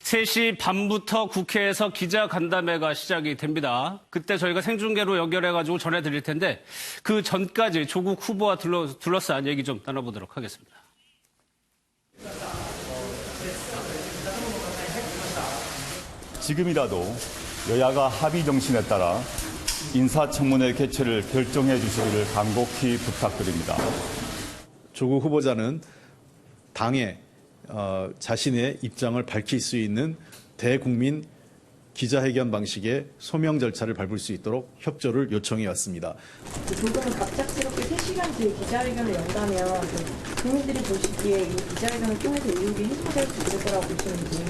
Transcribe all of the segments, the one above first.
3시 반부터 국회에서 기자간담회가 시작이 됩니다. 그때 저희가 생중계로 연결해가지고 전해드릴 텐데 그 전까지 조국 후보와 둘러싼 얘기 좀 나눠보도록 하겠습니다. 지금이라도 여야가 합의 정신에 따라 인사청문회 개최를 결정해 주시기를 간곡히 부탁드립니다. 조국 후보자는 당에 자신의 입장을 밝힐 수 있는 대국민 기자회견 방식의 소명 절차를 밟을 수 있도록 협조를 요청해 왔습니다. 조금은 갑작스럽게 3시간 뒤에 기자회견을 연다면 국민들이 보시기에 이 기자회견을 통해서 의혹이 해소될 수 있을 거라고 보시는지.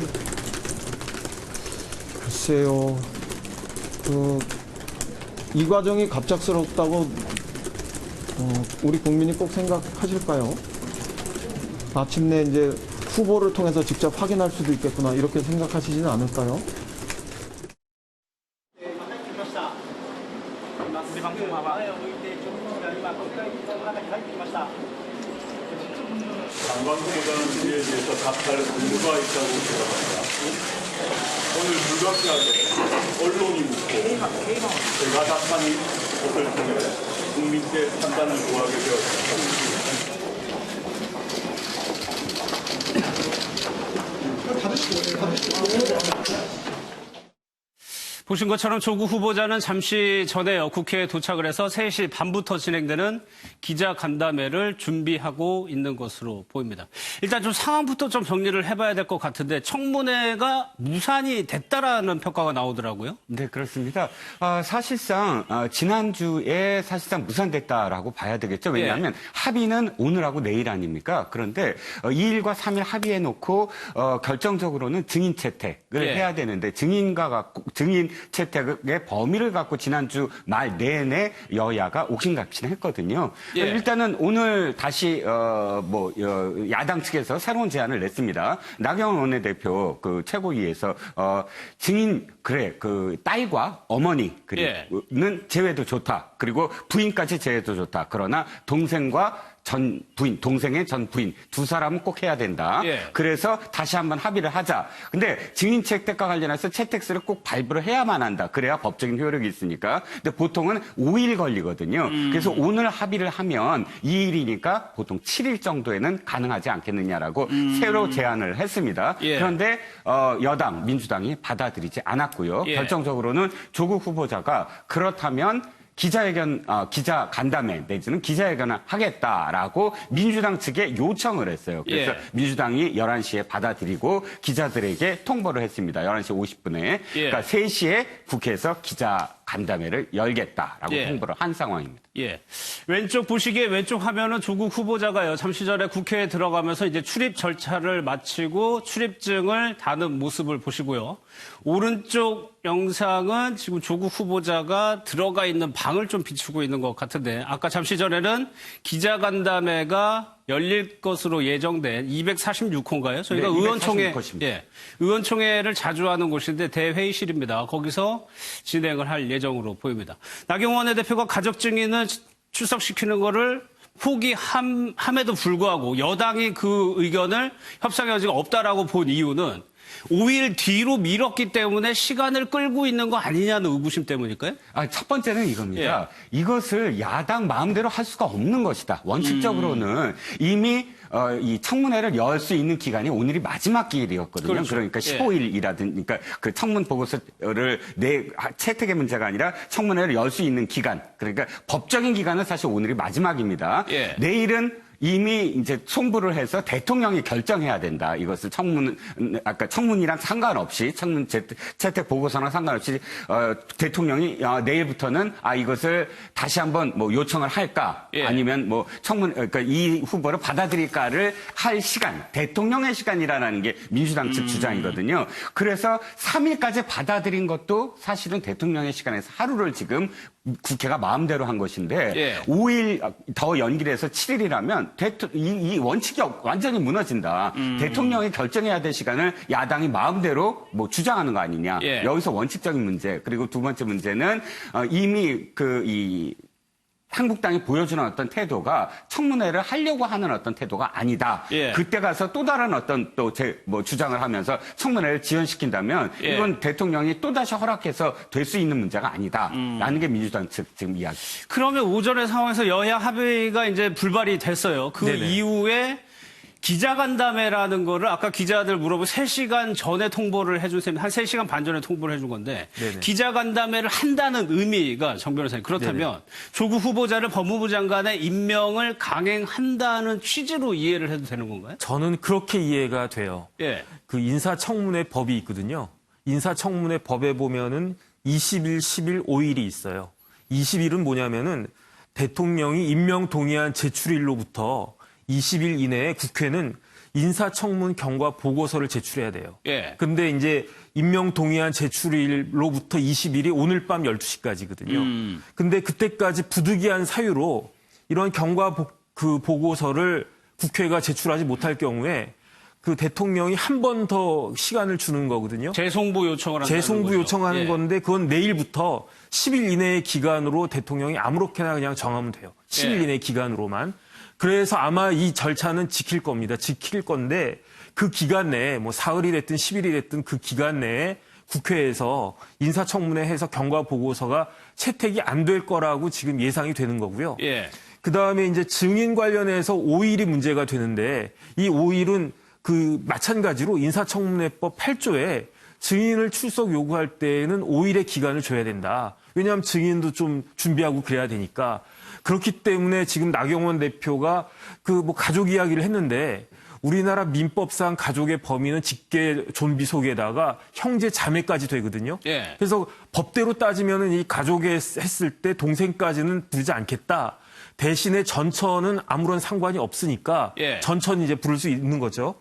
글쎄요. 이 과정이 갑작스럽다고 우리 국민이 꼭 생각하실까요? 마침내 이제 후보를 통해서 직접 확인할 수도 있겠구나 이렇게 생각하시지는 않을까요? 장관 후보자는 이에 대해서 답할 의무가 있다고 생각합니다. 오늘 불가피하게 언론이 묻고 제가 답하는 것을 통해 국민께 판단을 구하게 되었습니다. 보신 것처럼 조국 후보자는 잠시 전에요. 국회에 도착을 해서 3시 반부터 진행되는 기자간담회를 준비하고 있는 것으로 보입니다. 일단 좀 상황부터 좀 정리를 해봐야 될 것 같은데 청문회가 무산이 됐다라는 평가가 나오더라고요. 네, 그렇습니다. 사실상 지난주에 사실상 무산됐다라고 봐야 되겠죠. 왜냐하면 합의는 오늘하고 내일 아닙니까? 그런데 2일과 3일 합의해놓고 결정적으로는 증인 채택을 해야 되는데 증인 채택의 범위를 갖고 지난주 말 내내 여야가 옥신각신했거든요. 일단은 오늘 다시 야당 측에서 새로운 제안을 냈습니다. 나경원 원내대표 그 최고위에서 증인 그 딸과 어머니는 제외도 좋다. 그리고 부인까지 제외도 좋다. 그러나 동생과 전 부인, 동생의 전 부인 두 사람은 꼭 해야 된다. 그래서 다시 한번 합의를 하자. 근데 증인 채택과 관련해서 채택서를 꼭 발부를 해야만 한다. 그래야 법적인 효력이 있으니까. 근데 보통은 5일 걸리거든요. 그래서 오늘 합의를 하면 2일이니까 보통 7일 정도에는 가능하지 않겠느냐라고 새로 제안을 했습니다. 그런데 여당, 민주당이 받아들이지 않았고요. 결정적으로는 조국 후보자가 그렇다면 기자간담회 내지는 기자회견을 하겠다라고 민주당 측에 요청을 했어요. 그래서 민주당이 11시에 받아들이고 기자들에게 통보를 했습니다. 11시 50분에. 그러니까 3시에 국회에서 기자간담회를 열겠다라고 통보를 한 상황입니다. 왼쪽 보시기에 왼쪽 화면은 조국 후보자가요. 잠시 전에 국회에 들어가면서 이제 출입 절차를 마치고 출입증을 다는 모습을 보시고요. 오른쪽 영상은 지금 조국 후보자가 들어가 있는 방을 좀 비추고 있는 것 같은데 아까 잠시 전에는 기자간담회가 열릴 것으로 예정된 246호인가요? 저희가 의원총회를 자주 하는 곳인데 대회의실입니다. 거기서 진행을 할 예정으로 보입니다. 나경원 원내대표가 가족 증인을 출석시키는 거를 포기함에도 불구하고 여당이 그 의견을 협상의 여지가 없다라고 본 이유는 5일 뒤로 미뤘기 때문에 시간을 끌고 있는 거 아니냐는 의구심 때문일까요? 첫 번째는 이겁니다. 이것을 야당 마음대로 할 수가 없는 것이다. 원칙적으로는 이미 이 청문회를 열 수 있는 기간이 오늘이 마지막 기일이었거든요. 그러니까 15일이라든지, 그러니까 그 청문 보고서를 채택의 문제가 아니라 청문회를 열 수 있는 기간. 그러니까 법적인 기간은 사실 오늘이 마지막입니다. 내일은 이미 이제 송부를 해서 대통령이 결정해야 된다. 이것을 청문이랑 상관없이, 청문 채택 보고서랑 상관없이, 대통령이 내일부터는 이것을 다시 한번 요청을 할까? 아니면 그러니까 이 후보를 받아들일까를 할 시간, 대통령의 시간이라는 게 민주당 측 주장이거든요. 그래서 3일까지 받아들인 것도 사실은 대통령의 시간에서 하루를 지금 국회가 마음대로 한 것인데 5일 더 연기해서 7일이라면 이 원칙이 완전히 무너진다. 대통령이 결정해야 될 시간을 야당이 마음대로 주장하는 거 아니냐. 여기서 원칙적인 문제. 그리고 두 번째 문제는 이미 한국당이 보여주는 어떤 태도가 청문회를 하려고 하는 어떤 태도가 아니다. 예. 그때 가서 또 다른 어떤 또 주장을 하면서 청문회를 지연시킨다면 예. 이건 대통령이 또다시 허락해서 될 수 있는 문제가 아니다. 라는 게 민주당 측 지금 이야기. 그러면 오전의 상황에서 여야 합의가 이제 불발이 됐어요. 그 네네. 이후에 기자간담회라는 거를 아까 기자들 물어보고 3시간 전에 통보를 해준 셈, 한 3시간 반 전에 통보를 해준 건데 네네. 기자간담회를 한다는 의미가 정 변호사님 그렇다면 조국 후보자를 법무부 장관의 임명을 강행한다는 취지로 이해를 해도 되는 건가요? 저는 그렇게 이해가 돼요. 예. 그 인사청문회 법이 있거든요. 인사청문회 법에 보면은 20일, 10일, 5일이 있어요. 20일은 뭐냐면은 대통령이 임명 동의안 제출일로부터 20일 이내에 국회는 인사청문 경과 보고서를 제출해야 돼요. 예. 근데 이제 임명 동의안 제출일로부터 20일이 오늘 밤 12시까지거든요. 근데 그때까지 부득이한 사유로 이런 경과 보고서를 국회가 제출하지 못할 경우에 그 대통령이 한 번 더 시간을 주는 거거든요. 재송부 요청을 한다는 재송부 거죠. 요청하는 예. 건데 그건 내일부터 10일 이내의 기간으로 대통령이 아무렇게나 그냥 정하면 돼요. 10일 예. 이내의 기간으로만. 그래서 아마 이 절차는 지킬 겁니다. 지킬 건데 그 기간 내에 뭐 사흘이 됐든 10일이 됐든 그 기간 내에 국회에서 인사청문회 해서 경과 보고서가 채택이 안 될 거라고 지금 예상이 되는 거고요. 예. 그다음에 이제 증인 관련해서 5일이 문제가 되는데 이 5일은 그 마찬가지로 인사청문회법 8조에 증인을 출석 요구할 때에는 5일의 기간을 줘야 된다. 왜냐하면 증인도 좀 준비하고 그래야 되니까. 그렇기 때문에 지금 나경원 대표가 그 뭐 가족 이야기를 했는데 우리나라 민법상 가족의 범위는 직계 존비 속에다가 형제 자매까지 되거든요. 예. 그래서 법대로 따지면은 이 가족에 했을 때 동생까지는 부르지 않겠다. 대신에 전처는 아무런 상관이 없으니까 예. 전처는 이제 부를 수 있는 거죠.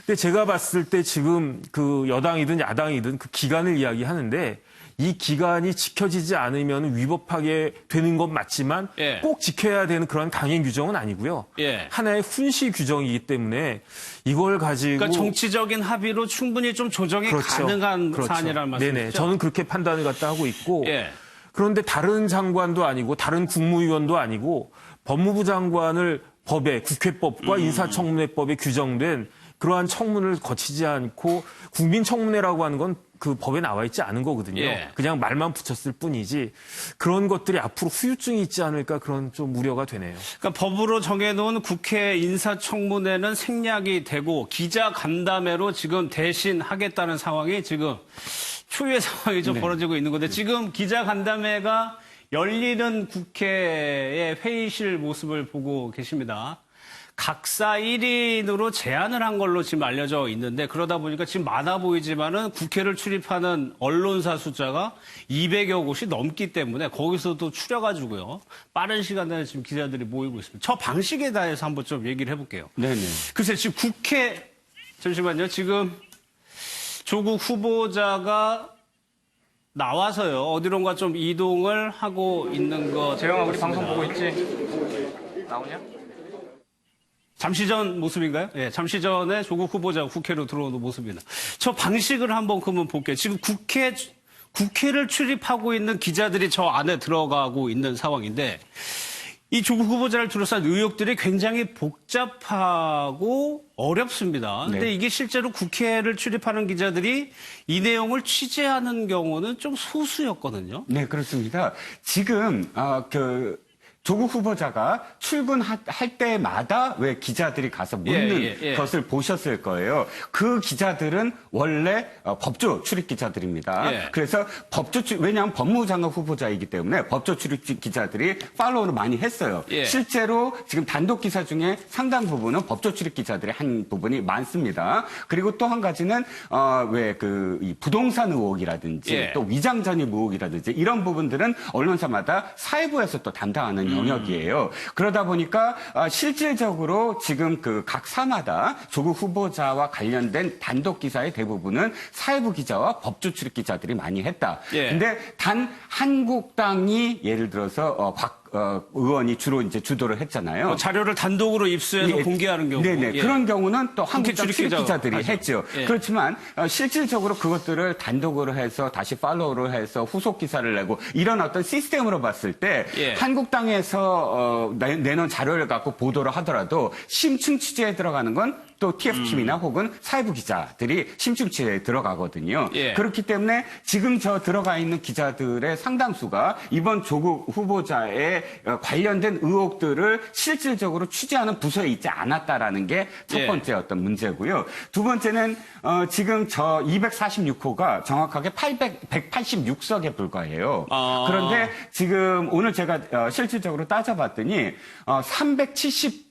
근데 제가 봤을 때 지금 그 여당이든 야당이든 그 기간을 이야기하는데 이 기간이 지켜지지 않으면 위법하게 되는 건 맞지만 예. 꼭 지켜야 되는 그런 강행 규정은 아니고요. 예. 하나의 훈시 규정이기 때문에 이걸 가지고 그러니까 정치적인 합의로 충분히 좀 조정이 그렇죠. 가능한 그렇죠. 사안이라는 말씀이죠. 네네. 저는 그렇게 판단을 갖다 하고 있고 예. 그런데 다른 장관도 아니고 다른 국무위원도 아니고 법무부 장관을 법에 국회법과 인사청문회법에 규정된 그러한 청문을 거치지 않고 국민청문회라고 하는 건 그 법에 나와 있지 않은 거거든요. 예. 그냥 말만 붙였을 뿐이지 그런 것들이 앞으로 후유증이 있지 않을까 그런 좀 우려가 되네요. 그러니까 법으로 정해놓은 국회 인사청문회는 생략이 되고 기자간담회로 지금 대신 하겠다는 상황이 지금 초유의 상황이 좀 벌어지고 있는 건데 지금 기자간담회가 열리는 국회의 회의실 모습을 보고 계십니다. 각사 1인으로 제한을 한 걸로 지금 알려져 있는데 그러다 보니까 지금 많아 보이지만은 국회를 출입하는 언론사 숫자가 200여 곳이 넘기 때문에 거기서도 추려가지고요. 빠른 시간 내에 지금 기자들이 모이고 있습니다. 저 방식에 대해서 한번 좀 얘기를 해볼게요. 네네. 글쎄 지금 국회 잠시만요. 지금 조국 후보자가 나와서요. 어디론가 좀 이동을 하고 있는 거. 재영아, 우리 방송 보고 있지? 나오냐? 잠시 전 모습인가요? 예, 잠시 전에 조국 후보자가 국회로 들어오는 모습입니다. 저 방식을 한번 그러면 볼게요. 지금 국회를 출입하고 있는 기자들이 저 안에 들어가고 있는 상황인데 이 조국 후보자를 둘러싼 의혹들이 굉장히 복잡하고 어렵습니다. 근데 네. 이게 실제로 국회를 출입하는 기자들이 이 내용을 취재하는 경우는 좀 소수였거든요. 네, 그렇습니다. 지금 조국 후보자가 출근할 때마다 왜 기자들이 가서 묻는 것을 보셨을 거예요. 그 기자들은 원래 법조 출입 기자들입니다. 예. 그래서 왜냐하면 법무부 장관 후보자이기 때문에 법조 출입 기자들이 팔로우를 많이 했어요. 예. 실제로 지금 단독 기사 중에 상당 부분은 법조 출입 기자들이 한 부분이 많습니다. 그리고 또 한 가지는 이 부동산 의혹이라든지 예. 또 위장 전입 의혹이라든지 이런 부분들은 언론사마다 사회부에서 또 담당하는 영역이에요. 그러다 보니까 실질적으로 지금 각 사마다 조국 후보자와 관련된 단독 기사의 대부분은 사회부 기자와 법조 출입 기자들이 많이 했다. 예. 근데 단 한국당이 예를 들어서 의원이 주로 이제 주도를 했잖아요. 자료를 단독으로 입수해서 예, 공개하는 경우. 네네. 예. 그런 경우는 또 한국당 출입 출입기자들이 하죠. 했죠. 예. 그렇지만 실질적으로 그것들을 단독으로 해서 다시 팔로우를 해서 후속 기사를 내고 이런 어떤 시스템으로 봤을 때 예. 한국당에서 내놓은 자료를 갖고 보도를 하더라도 심층 취재에 들어가는 건 또 TF팀이나 혹은 사회부 기자들이 심층 취재에 들어가거든요. 예. 그렇기 때문에 지금 저 들어가 있는 기자들의 상당수가 이번 조국 후보자의 관련된 의혹들을 실질적으로 취재하는 부서에 있지 않았다라는 게 첫 예. 번째 어떤 문제고요. 두 번째는 지금 저 246호가 정확하게 186석에 불과해요. 그런데 지금 오늘 제가 실질적으로 따져봤더니 370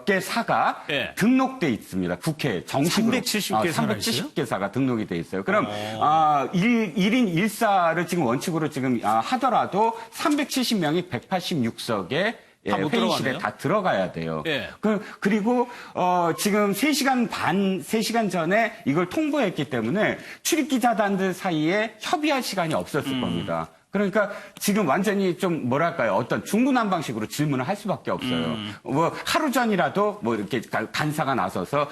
개 사가 예. 등록돼 있습니다. 국회에 정식으로 370개 사가 있어요? 370개 사가 등록이 돼 있어요. 그럼 1인 1사를 지금 원칙으로 지금 하더라도 370명이 186석에 다못 회의실에 들어가네요? 다 들어가야 돼요. 예. 그리고 지금 3시간 전에 이걸 통보했기 때문에 출입기자단들 사이에 협의할 시간이 없었을 겁니다. 그러니까 지금 완전히 좀 뭐랄까요, 어떤 중구난방식으로 질문을 할 수밖에 없어요. 뭐 하루 전이라도 뭐 이렇게 간사가 나서서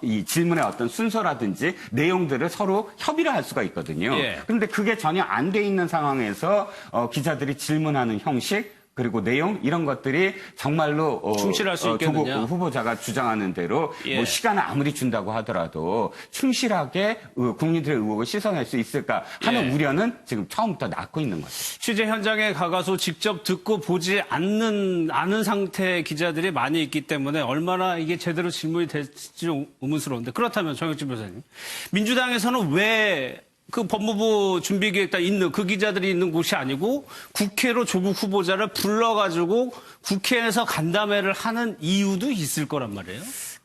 이 질문의 어떤 순서라든지 내용들을 서로 협의를 할 수가 있거든요. 예. 그런데 그게 전혀 안 돼 있는 상황에서 기자들이 질문하는 형식 그리고 내용 이런 것들이 정말로 충실할 수 조국 있겠느냐? 후보자가 주장하는 대로 예. 뭐 시간을 아무리 준다고 하더라도 충실하게 국민들의 의혹을 씻어낼 수 있을까 하는 예. 우려는 지금 처음부터 낳고 있는 거죠. 취재 현장에 가가서 직접 듣고 보지 아는 상태의 기자들이 많이 있기 때문에 얼마나 이게 제대로 질문이 될지 좀 의문스러운데, 그렇다면 정혁진 변호사님, 민주당에서는 왜 그 법무부 준비기획단 있는 그 기자들이 있는 곳이 아니고 국회로 조국 후보자를 불러가지고 국회에서 간담회를 하는 이유도 있을 거란 말이에요?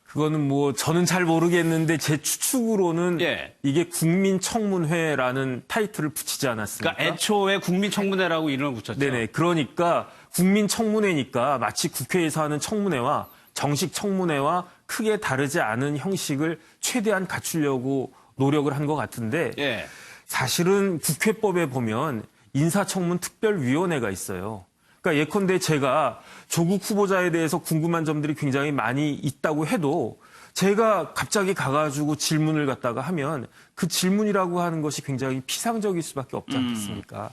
그거는 뭐 저는 잘 모르겠는데 제 추측으로는 예. 이게 국민청문회라는 타이틀을 붙이지 않았습니까? 그러니까 애초에 국민청문회라고 이름을 붙였죠. 네네. 그러니까 국민청문회니까 마치 국회에서 하는 청문회와 정식 청문회와 크게 다르지 않은 형식을 최대한 갖추려고 노력을 한 것 같은데 예. 사실은 국회법에 보면 인사청문특별위원회가 있어요. 그러니까 예컨대 제가 조국 후보자에 대해서 궁금한 점들이 굉장히 많이 있다고 해도 제가 갑자기 가가지고 질문을 갖다가 하면 그 질문이라고 하는 것이 굉장히 피상적일 수밖에 없지 않겠습니까?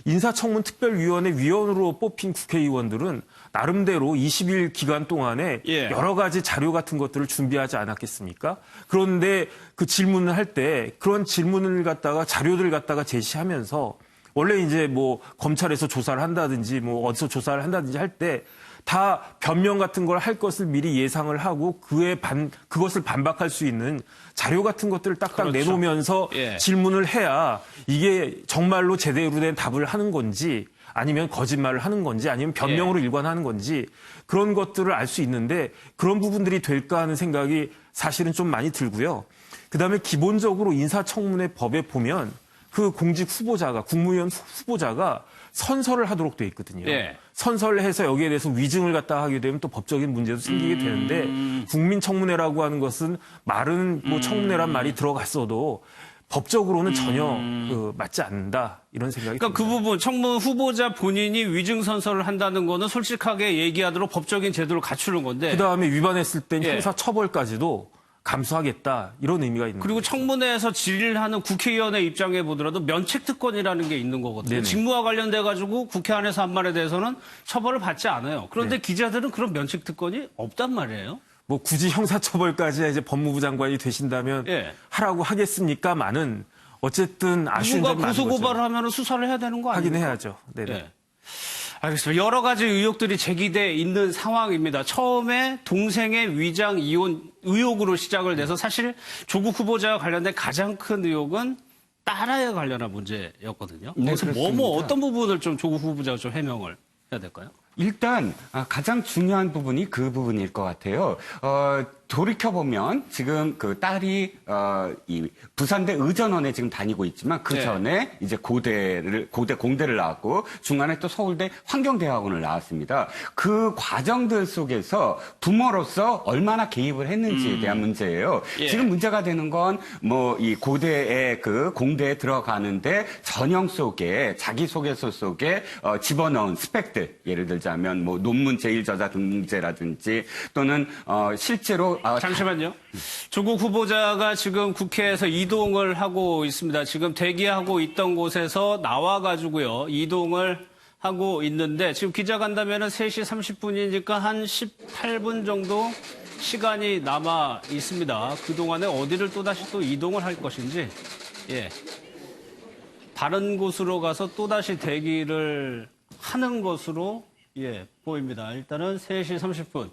인사청문특별위원회 위원으로 뽑힌 국회의원들은 나름대로 20일 기간 동안에 예. 여러 가지 자료 같은 것들을 준비하지 않았겠습니까? 그런데 그 질문을 할 때 그런 질문을 갖다가 자료들을 갖다가 제시하면서 원래 이제 뭐 검찰에서 조사를 한다든지 뭐 어디서 조사를 한다든지 할 때 다 변명 같은 걸 할 것을 미리 예상을 하고 그것을 반박할 수 있는 자료 같은 것들을 딱딱 그렇죠. 내놓으면서 예. 질문을 해야 이게 정말로 제대로 된 답을 하는 건지 아니면 거짓말을 하는 건지 아니면 변명으로 일관하는 건지 그런 것들을 알 수 있는데 그런 부분들이 될까 하는 생각이 사실은 좀 많이 들고요. 그다음에 기본적으로 인사청문회 법에 보면 그 공직 후보자가 국무위원 후보자가 선서를 하도록 돼 있거든요. 예. 선서를 해서 여기에 대해서 위증을 갖다 하게 되면 또 법적인 문제도 생기게 되는데 국민청문회라고 하는 것은 말은 뭐 청문회란 말이 들어갔어도 법적으로는 전혀 맞지 않는다 이런 생각이 그러니까 그 듭니다. 부분 청문 후보자 본인이 위증 선서를 한다는 거는 솔직하게 얘기하도록 법적인 제도를 갖추는 건데 그다음에 위반했을 땐 예. 형사처벌까지도 감수하겠다 이런 의미가 있는 그리고 거죠. 청문회에서 질의를 하는 국회의원의 입장에 보더라도 면책특권이라는 게 있는 거거든요. 네네. 직무와 관련돼 가지고 국회 안에서 한 말에 대해서는 처벌을 받지 않아요. 그런데 기자들은 그런 면책특권이 없단 말이에요. 뭐 굳이 형사처벌까지 이제 법무부 장관이 되신다면 예. 하라고 하겠습니까만은 어쨌든 아쉬운 누가 점이 많은 고소고발을 거죠. 하면 수사를 해야 되는 거 아니에요? 하긴 해야죠. 네네. 예. 알겠습니다. 여러 가지 의혹들이 제기돼 있는 상황입니다. 처음에 동생의 위장 이혼 의혹으로 시작을 돼서 사실 조국 후보자와 관련된 가장 큰 의혹은 딸에 관련한 문제였거든요. 네, 그래서 그렇습니다. 어떤 부분을 좀 조국 후보자가 좀 해명을 해야 될까요? 일단 가장 중요한 부분이 그 부분일 것 같아요. 돌이켜보면 지금 그 딸이 이 부산대 의전원에 지금 다니고 있지만 그 네. 전에 이제 고대 공대를 나왔고 중간에 또 서울대 환경대학원을 나왔습니다. 그 과정들 속에서 부모로서 얼마나 개입을 했는지에 대한 문제예요. 예. 지금 문제가 되는 건 뭐 이 고대의 그 공대에 들어가는데 전형 속에 자기소개서 속에 집어넣은 스펙들, 예를 들자면 뭐 논문 제일 저자 등재라든지 또는 실제로 잠시만요. 조국 후보자가 지금 국회에서 이동을 하고 있습니다. 지금 대기하고 있던 곳에서 나와가지고요. 이동을 하고 있는데 지금 기자간담회는 3시 30분이니까 한 18분 정도 시간이 남아 있습니다. 그동안에 어디를 또다시 또 이동을 할 것인지, 예. 다른 곳으로 가서 또다시 대기를 하는 것으로, 예, 보입니다. 일단은 3시 30분.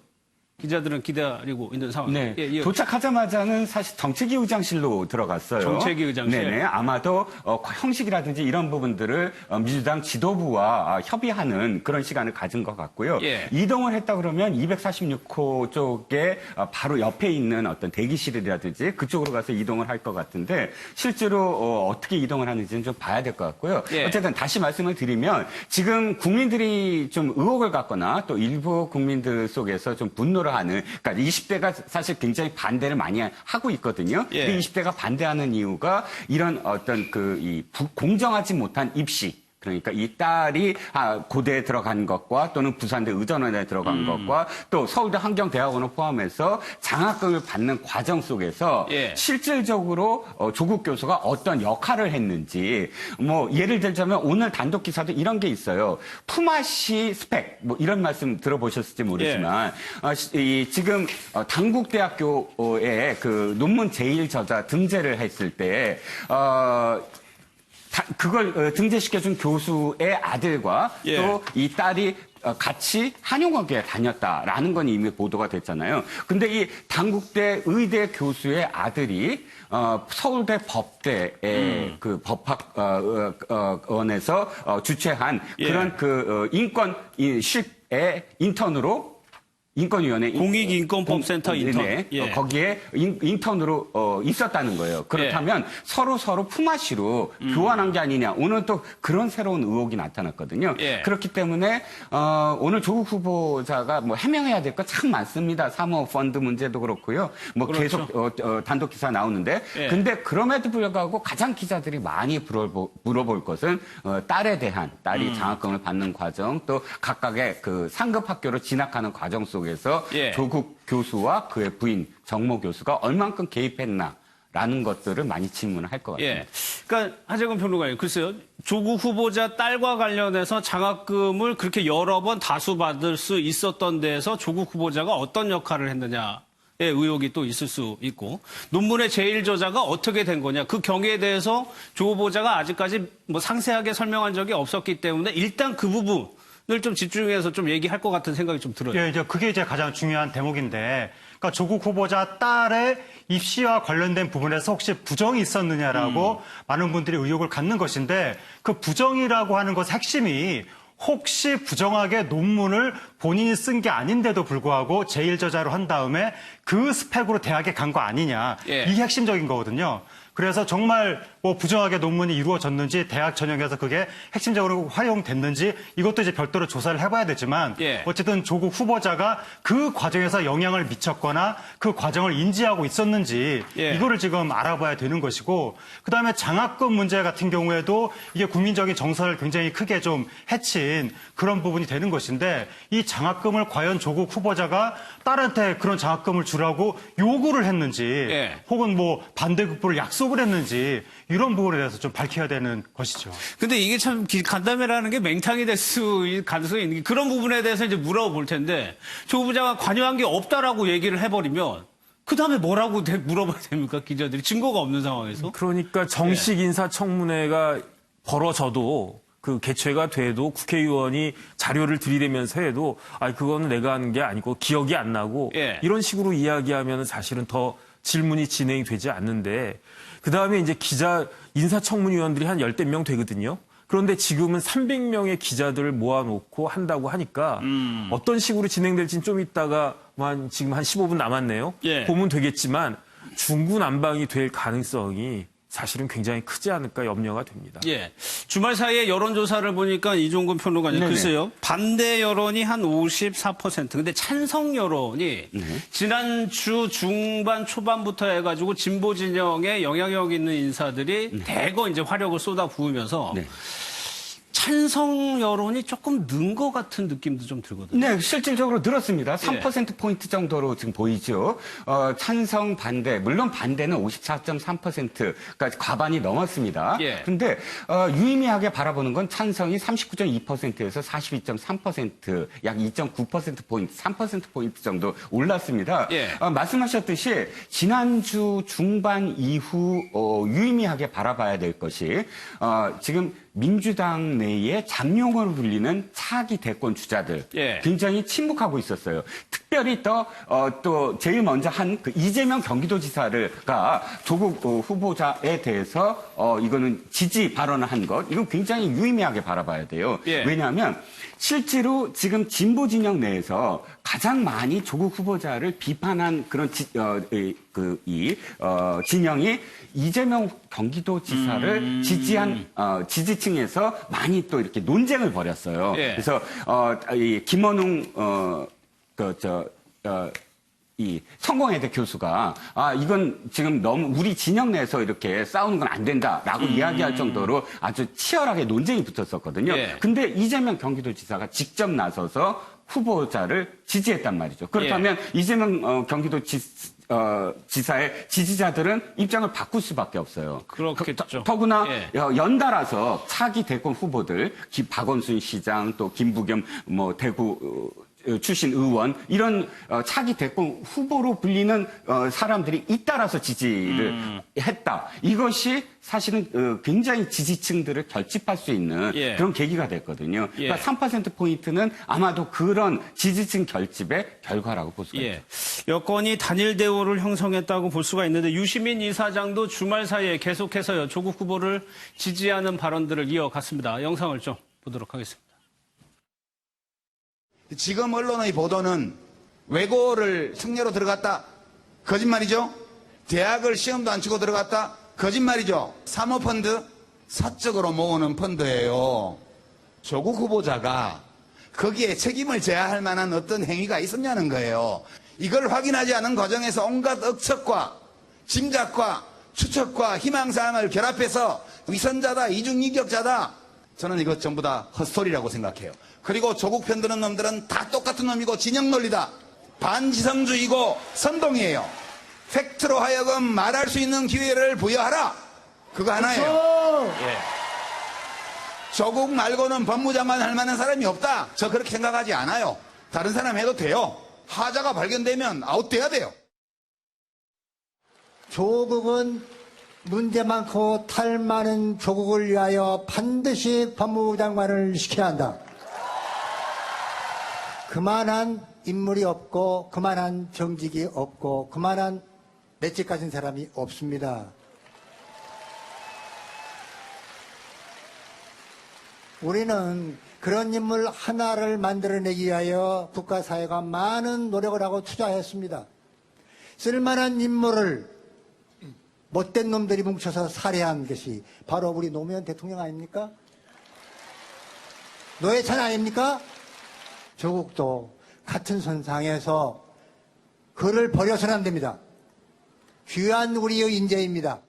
기자들은 기다리고 있는 상황. 네. 예, 예. 도착하자마자는 사실 정책위 의장실로 들어갔어요. 정책위 의장실. 네네. 아마도 형식이라든지 이런 부분들을 민주당 지도부와 협의하는 그런 시간을 가진 것 같고요. 예. 이동을 했다 그러면 246호 쪽에 바로 옆에 있는 어떤 대기실이라든지 그쪽으로 가서 이동을 할 것 같은데 실제로 어떻게 이동을 하는지는 좀 봐야 될 것 같고요. 예. 어쨌든 다시 말씀을 드리면 지금 국민들이 좀 의혹을 갖거나 또 일부 국민들 속에서 좀 분노를 하는, 그러니까 20대가 사실 굉장히 반대를 많이 하고 있거든요. 예. 근데 20대가 반대하는 이유가 이런 어떤 공정하지 못한 입시. 그러니까 이 딸이 고대에 들어간 것과 또는 부산대 의전원에 들어간 것과 또 서울대 환경대학원을 포함해서 장학금을 받는 과정 속에서 예. 실질적으로 조국 교수가 어떤 역할을 했는지, 뭐 예를 들자면 오늘 단독 기사도 이런 게 있어요. 품앗이 스펙 뭐 이런 말씀 들어보셨을지 모르지만 지금 당국대학교에 그 논문 제일 저자 등재를 했을 때 그걸 등재시켜준 교수의 아들과 예. 또 이 딸이 같이 한용학교에 다녔다라는 건 이미 보도가 됐잖아요. 근데 이 당국대 의대 교수의 아들이 서울대 법대의 그 법학원에서 주최한 예. 그런 그 인권 실의 인턴으로 인권위원회 공익인권법센터 인턴. 네, 예. 거기에 인턴으로 있었다는 거예요. 그렇다면 서로 품앗이로 교환한 게 아니냐. 오늘 또 그런 새로운 의혹이 나타났거든요. 예. 그렇기 때문에 오늘 조국 후보자가 뭐 해명해야 될 거 참 많습니다. 사모펀드 문제도 그렇고요. 뭐 그렇죠. 계속 단독 기사 나오는데 예. 근데 그럼에도 불구하고 가장 기자들이 많이 물어볼 것은 딸에 대한 딸이 장학금을 받는 과정 또 각각의 그 상급 학교로 진학하는 과정 속에서 예. 조국 교수와 그의 부인 정모 교수가 얼만큼 개입했나라는 것들을 많이 질문을 할 것 같습니다. 예. 그러니까 하재근 평론가님, 글쎄요. 조국 후보자 딸과 관련해서 장학금을 그렇게 여러 번 다수 받을 수 있었던 데에서 조국 후보자가 어떤 역할을 했느냐의 의혹이 또 있을 수 있고, 논문의 제일 저자가 어떻게 된 거냐, 그 경위에 대해서 조 후보자가 아직까지 뭐 상세하게 설명한 적이 없었기 때문에 일단 그 부분을 좀 집중해서 좀 얘기할 것 같은 생각이 좀 들어요. 예, 이제 그게 이제 가장 중요한 대목인데, 그러니까 조국 후보자 딸의 입시와 관련된 부분에서 혹시 부정이 있었느냐라고 많은 분들이 의혹을 갖는 것인데, 그 부정이라고 하는 것의 핵심이 혹시 부정하게 논문을 본인이 쓴 게 아닌데도 불구하고 제1저자로 한 다음에 그 스펙으로 대학에 간 거 아니냐. 예. 이게 핵심적인 거거든요. 그래서 정말 뭐 부정하게 논문이 이루어졌는지 대학 전형에서 그게 핵심적으로 활용됐는지 이것도 이제 별도로 조사를 해봐야 되지만 예. 어쨌든 조국 후보자가 그 과정에서 영향을 미쳤거나 그 과정을 인지하고 있었는지 예. 이거를 지금 알아봐야 되는 것이고 그다음에 장학금 문제 같은 경우에도 이게 국민적인 정서를 굉장히 크게 좀 해친 그런 부분이 되는 것인데 이 장학금을 과연 조국 후보자가 딸한테 그런 장학금을 주라고 요구를 했는지 예. 혹은 뭐 반대급부를 약속을 했는지 이런 부분에 대해서 좀 밝혀야 되는 것이죠. 근데 이게 참 간담회라는 게 맹탕이 될 수 있는 가능성이 있는 게 그런 부분에 대해서 이제 물어볼 텐데 조 후보자가 관여한 게 없다라고 얘기를 해버리면 그 다음에 뭐라고 물어봐야 됩니까? 기자들이 증거가 없는 상황에서. 그러니까 정식 인사청문회가 벌어져도 그 개최가 돼도 국회의원이 자료를 들이대면서 해도 그거는 내가 하는 게 아니고 기억이 안 나고 예. 이런 식으로 이야기하면 사실은 더 질문이 진행이 되지 않는데 그다음에 이제 인사청문위원들이 한 10대 명 되거든요. 그런데 지금은 300명의 기자들을 모아놓고 한다고 하니까 어떤 식으로 진행될지는 좀 이따가 지금 한 15분 남았네요. 예. 보면 되겠지만 중구난방이 될 가능성이 사실은 굉장히 크지 않을까 염려가 됩니다. 예. 주말 사이에 여론조사를 보니까 이종근 평론가님, 네네. 글쎄요. 반대 여론이 한 54%. 근데 찬성 여론이 지난주 중반 초반부터 해가지고 진보 진영에 영향력 있는 인사들이 대거 이제 화력을 쏟아 부으면서 네. 찬성 여론이 조금 는 것 같은 느낌도 좀 들거든요. 네, 실질적으로 늘었습니다. 3%포인트 정도로 지금 보이죠. 찬성, 반대. 물론 반대는 54.3%까지 과반이 넘었습니다. 예. 그런데 유의미하게 바라보는 건 찬성이 39.2%에서 42.3%, 약 2.9%포인트, 3%포인트 정도 올랐습니다. 예. 말씀하셨듯이 지난주 중반 이후 유의미하게 바라봐야 될 것이 지금 민주당 내에 잠룡으로 불리는 차기 대권 주자들 예. 굉장히 침묵하고 있었어요. 특별히 또 제일 먼저 한 그 이재명 경기도지사가 조국 후보자에 대해서 이거는 지지 발언을 한 것, 이건 굉장히 유의미하게 바라봐야 돼요. 예. 왜냐하면 실제로 지금 진보 진영 내에서 가장 많이 조국 후보자를 비판한 그런 진영이 이재명 경기도지사를 지지한 지지층에서 많이 또 이렇게 논쟁을 벌였어요. 예. 그래서 이 김원웅 이 성공회대 교수가 이건 지금 너무 우리 진영 내에서 이렇게 싸우는 건 안 된다라고 이야기할 정도로 아주 치열하게 논쟁이 붙었었거든요. 예. 근데 이재명 경기도지사가 직접 나서서 후보자를 지지했단 말이죠. 그렇다면 이재명 지사의 지지자들은 입장을 바꿀 수밖에 없어요. 그렇겠죠. 더구나 예. 연달아서 차기 대권 후보들, 박원순 시장, 또 김부겸 대구 출신 의원, 이런 차기 대권 후보로 불리는 사람들이 잇따라서 지지를 했다. 이것이 사실은 굉장히 지지층들을 결집할 수 있는 예. 그런 계기가 됐거든요. 예. 그러니까 3%포인트는 아마도 그런 지지층 결집의 결과라고 볼 수가 예. 있죠. 여권이 단일 대우를 형성했다고 볼 수가 있는데 유시민 이사장도 주말 사이에 계속해서 조국 후보를 지지하는 발언들을 이어갔습니다. 영상을 좀 보도록 하겠습니다. 지금 언론의 보도는 외고를 승려로 들어갔다. 거짓말이죠. 대학을 시험도 안 치고 들어갔다. 거짓말이죠. 사모펀드 사적으로 모으는 펀드예요. 조국 후보자가 거기에 책임을 져야 할 만한 어떤 행위가 있었냐는 거예요. 이걸 확인하지 않은 과정에서 온갖 억측과 짐작과 추측과 희망사항을 결합해서 위선자다, 이중인격자다. 저는 이것 전부 다 헛소리라고 생각해요. 그리고 조국 편드는 놈들은 다 똑같은 놈이고 진영 논리다. 반지성주의고 선동이에요. 팩트로 하여금 말할 수 있는 기회를 부여하라. 그거 하나예요. 예. 조국 말고는 법무장관 할 만한 사람이 없다. 저 그렇게 생각하지 않아요. 다른 사람 해도 돼요. 하자가 발견되면 아웃돼야 돼요. 조국은 문제 많고 탈 많은 조국을 위하여 반드시 법무부 장관을 시켜야 한다. 그만한 인물이 없고 그만한 정직이 없고 그만한 맷집 가진 사람이 없습니다. 우리는 그런 인물 하나를 만들어내기 위하여 국가사회가 많은 노력을 하고 투자했습니다. 쓸만한 인물을 못된 놈들이 뭉쳐서 살해한 것이 바로 우리 노무현 대통령 아닙니까? 노회찬 아닙니까? 조국도 같은 선상에서 그를 버려서는 안 됩니다. 귀한 우리의 인재입니다.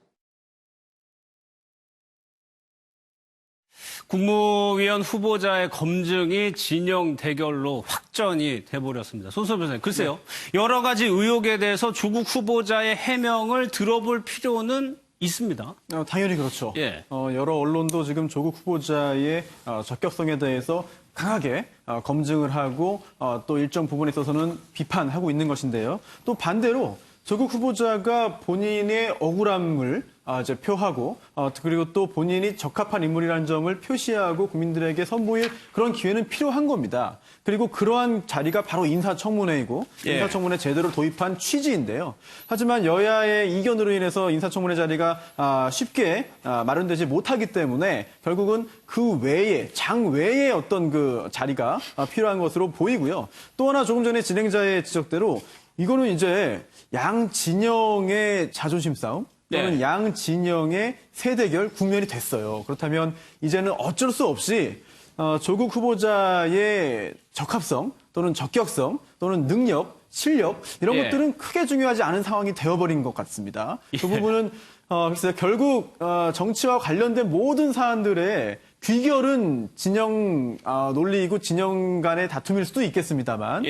국무위원 후보자의 검증이 진영 대결로 확전이 돼버렸습니다. 손수호 변호사님, 글쎄요. 여러 가지 의혹에 대해서 조국 후보자의 해명을 들어볼 필요는 있습니다. 당연히 그렇죠. 예. 여러 언론도 지금 조국 후보자의 적격성에 대해서 강하게 검증을 하고 또 일정 부분에 있어서는 비판하고 있는 것인데요. 또 반대로 조국 후보자가 본인의 억울함을 이제 표하고 그리고 또 본인이 적합한 인물이라는 점을 표시하고 국민들에게 선보일 그런 기회는 필요한 겁니다. 그리고 그러한 자리가 바로 인사청문회이고 인사청문회 제도를 도입한 취지인데요. 하지만 여야의 이견으로 인해서 인사청문회 자리가 쉽게 마련되지 못하기 때문에 결국은 그 외에 장 외에 어떤 그 자리가 필요한 것으로 보이고요. 또 하나 조금 전에 진행자의 지적대로 이거는 이제 양 진영의 자존심 싸움 또는 양 진영의 세대결 국면이 됐어요. 그렇다면 이제는 어쩔 수 없이 조국 후보자의 적합성 또는 적격성 또는 능력, 실력 이런 것들은 크게 중요하지 않은 상황이 되어버린 것 같습니다. 그 부분은 글쎄요, 결국 정치와 관련된 모든 사안들의 귀결은 진영 논리이고 진영 간의 다툼일 수도 있겠습니다만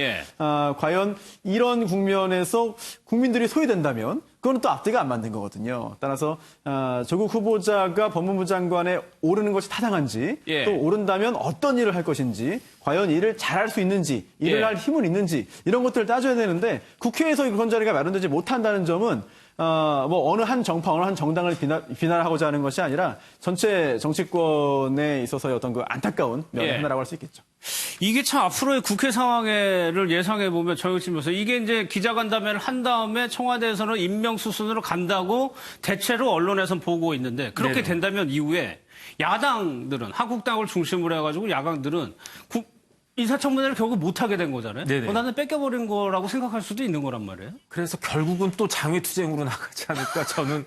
과연 이런 국면에서 국민들이 소외된다면 그건 또 앞뒤가 안 맞는 거거든요. 따라서 조국 후보자가 법무부 장관에 오르는 것이 타당한지 또 오른다면 어떤 일을 할 것인지 과연 일을 잘할 수 있는지 일을 할 힘은 있는지 이런 것들을 따져야 되는데 국회에서 그런 자리가 마련되지 못한다는 점은 뭐 어느 한 정파, 어느 한 정당을 비난하고자 하는 것이 아니라 전체 정치권에 있어서의 어떤 그 안타까운 면의 하나라고 할 수 있겠죠. 이게 참 앞으로의 국회 상황을 예상해 보면 정영진 변호사 이게 이제 기자간담회를 한 다음에 청와대에서는 임명수순으로 간다고 대체로 언론에서는 보고 있는데 그렇게 된다면 이후에 야당들은 한국당을 중심으로 해가지고 야당들은 인사청문회를 결국 못하게 된 거잖아요. 나는 뺏겨버린 거라고 생각할 수도 있는 거란 말이에요. 그래서 결국은 또 장외투쟁으로 나가지 않을까 저는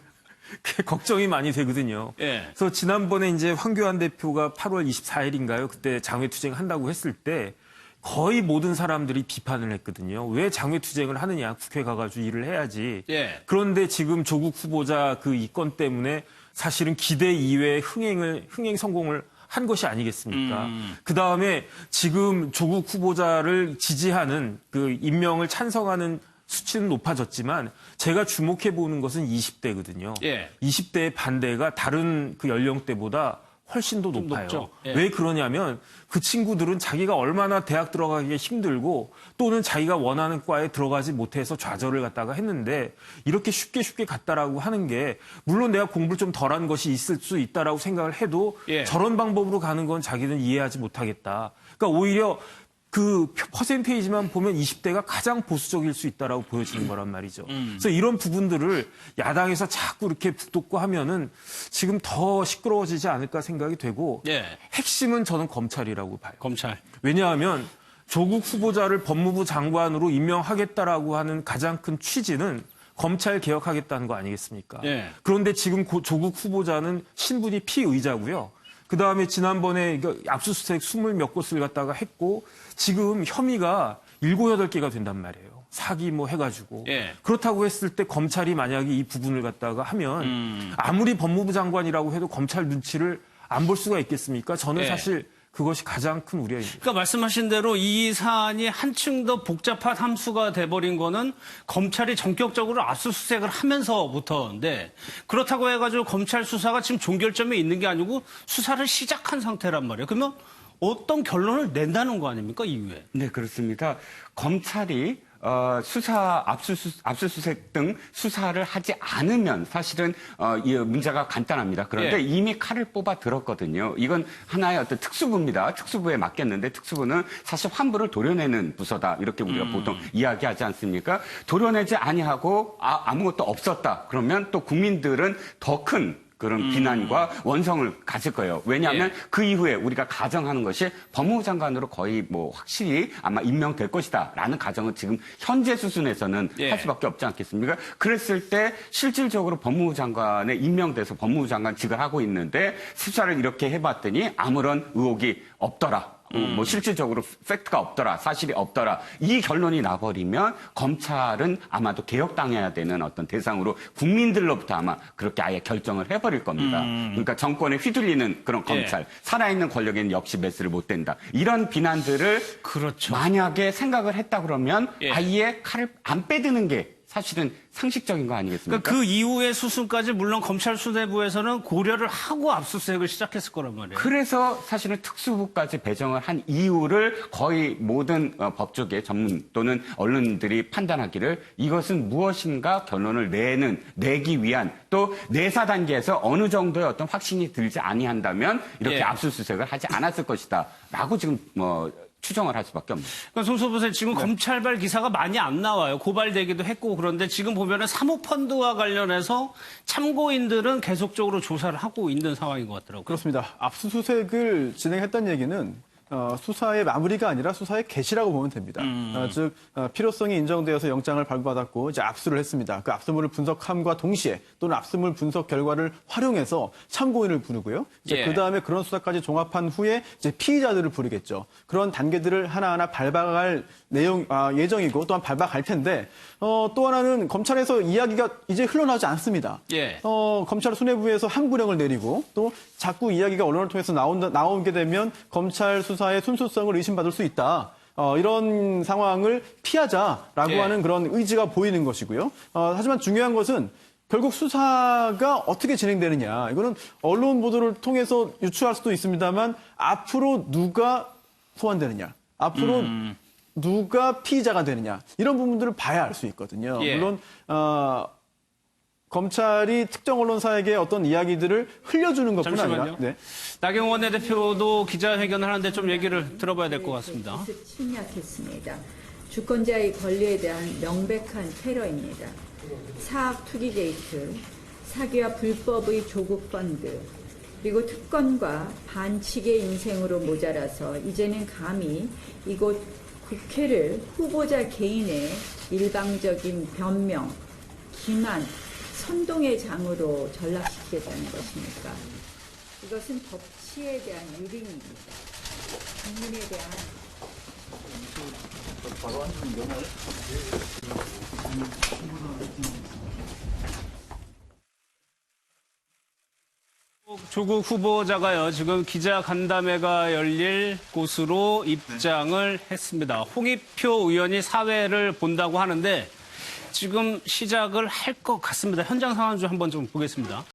걱정이 많이 되거든요. 그래서 지난번에 이제 황교안 대표가 8월 24일인가요? 그때 장외투쟁 한다고 했을 때 거의 모든 사람들이 비판을 했거든요. 왜 장외투쟁을 하느냐? 국회 가가지고 일을 해야지. 그런데 지금 조국 후보자 그 이건 때문에 사실은 기대 이외의 흥행 성공을 한 것이 아니겠습니까? 그 다음에 지금 조국 후보자를 지지하는 그 임명을 찬성하는 수치는 높아졌지만 제가 주목해 보는 것은 20대거든요. 20대의 반대가 다른 그 연령대보다 훨씬 더 높아요. 왜 그러냐면 그 친구들은 자기가 얼마나 대학 들어가기 힘들고 또는 자기가 원하는 과에 들어가지 못해서 좌절을 갖다가 했는데 이렇게 쉽게 갔다라고 하는 게 물론 내가 공부를 좀 덜한 것이 있을 수 있다라고 생각을 해도 저런 방법으로 가는 건 자기는 이해하지 못하겠다. 그러니까 오히려 그 퍼센테이지만 보면 20대가 가장 보수적일 수 있다라고 보여지는 거란 말이죠. 그래서 이런 부분들을 야당에서 자꾸 이렇게 북돋고 하면은 지금 더 시끄러워지지 않을까 생각이 되고 핵심은 저는 검찰이라고 봐요. 검찰. 왜냐하면 조국 후보자를 법무부 장관으로 임명하겠다라고 하는 가장 큰 취지는 검찰 개혁하겠다는 거 아니겠습니까? 그런데 지금 조국 후보자는 신분이 피의자고요. 그다음에 지난번에 압수수색 20몇 곳을 갖다가 했고 지금 혐의가 7, 8개가 된단 말이에요. 사기 뭐 해가지고. 그렇다고 했을 때 검찰이 만약에 이 부분을 갖다가 하면 아무리 법무부 장관이라고 해도 검찰 눈치를 안 볼 수가 있겠습니까? 저는 사실 그것이 가장 큰 우려입니다. 그러니까 말씀하신 대로 이 사안이 한층 더 복잡한 함수가 돼버린 거는 검찰이 전격적으로 압수수색을 하면서부터인데 그렇다고 해가지고 검찰 수사가 지금 종결점에 있는 게 아니고 수사를 시작한 상태란 말이에요. 그러면 어떤 결론을 낸다는 거 아닙니까, 이후에? 네, 그렇습니다. 검찰이 압수수색 등 수사를 하지 않으면 사실은 이 문제가 간단합니다. 그런데 이미 칼을 뽑아 들었거든요. 이건 하나의 어떤 특수부입니다. 특수부에 맡겼는데 특수부는 사실 환부를 도려내는 부서다. 이렇게 우리가 보통 이야기하지 않습니까? 도려내지 아니하고 아무것도 없었다. 그러면 또 국민들은 더 큰 그런 비난과 원성을 가질 거예요. 왜냐하면 그 이후에 우리가 가정하는 것이 법무부 장관으로 거의 뭐 확실히 아마 임명될 것이다라는 가정은 지금 현재 수준에서는 할 수밖에 없지 않겠습니까? 그랬을 때 실질적으로 법무부 장관에 임명돼서 법무부 장관직을 하고 있는데 수사를 이렇게 해봤더니 아무런 의혹이 없더라. 뭐 실질적으로 팩트가 없더라, 사실이 없더라. 이 결론이 나버리면 검찰은 아마도 개혁당해야 되는 어떤 대상으로 국민들로부터 아마 그렇게 아예 결정을 해버릴 겁니다. 그러니까 정권에 휘둘리는 그런 검찰, 살아있는 권력에는 역시 매스를 못 된다. 이런 비난들을 만약에 생각을 했다 그러면 아예 칼을 안 빼드는 게 사실은 상식적인 거 아니겠습니까? 그러니까 그 이후의 수순까지 물론 검찰 수뇌부에서는 고려를 하고 압수수색을 시작했을 거란 말이에요. 그래서 사실은 특수부까지 배정을 한 이유를 거의 모든 법조계 전문 또는 언론들이 판단하기를 이것은 무엇인가 결론을 내기 위한 또 내사 단계에서 어느 정도의 어떤 확신이 들지 아니한다면 이렇게 예. 압수수색을 하지 않았을 것이다라고 지금 추정을 할 수밖에 없습니다. 그러니까 송 소부세 지금 검찰발 기사가 많이 안 나와요. 고발되기도 했고 그런데 지금 보면은 사모펀드와 관련해서 참고인들은 계속적으로 조사를 하고 있는 상황인 것 같더라고요. 그렇습니다. 압수수색을 진행했다는 얘기는 수사의 마무리가 아니라 수사의 개시라고 보면 됩니다. 즉 필요성이 인정되어서 영장을 발부받았고 이제 압수를 했습니다. 그 압수물을 분석함과 동시에 또는 압수물 분석 결과를 활용해서 참고인을 부르고요. 이제 예. 그 다음에 그런 수사까지 종합한 후에 이제 피의자들을 부르겠죠. 그런 단계들을 하나하나 밟아갈 예정이고 또한 밟아갈 텐데 또 하나는 검찰에서 이야기가 이제 흘러나오지 않습니다. 예. 검찰 수뇌부에서 항구령을 내리고 또 자꾸 이야기가 언론을 통해서 나오게 되면 검찰 수사의 순수성을 의심받을 수 있다. 이런 상황을 피하자라고 예. 하는 그런 의지가 보이는 것이고요. 하지만 중요한 것은 결국 수사가 어떻게 진행되느냐. 이거는 언론 보도를 통해서 유추할 수도 있습니다만 앞으로 누가 소환되느냐. 앞으로 누가 피의자가 되느냐. 이런 부분들을 봐야 알 수 있거든요. 예. 물론 검찰이 특정 언론사에게 어떤 이야기들을 흘려주는 것뿐 잠시만요. 아니라 네. 나경원 원내대표도 기자회견을 하는데 좀 얘기를 들어봐야 될 것 같습니다. 침략했습니다. 주권자의 권리에 대한 명백한 테러입니다. 사학 투기 게이트, 사기와 불법의 조국 펀드, 그리고 특권과 반칙의 인생으로 모자라서 이제는 감히 이곳 국회를 후보자 개인의 일방적인 변명, 기만, 선동의 장으로 전락시키겠다는 것입니까? 이것은 법치에 대한 유린입니다. 국민에 대한 조국 후보자가요, 지금 기자간담회가 열릴 곳으로 입장을 했습니다. 홍익표 의원이 사회를 본다고 하는데 지금 시작을 할 것 같습니다. 현장 상황 좀 한번 좀 보겠습니다.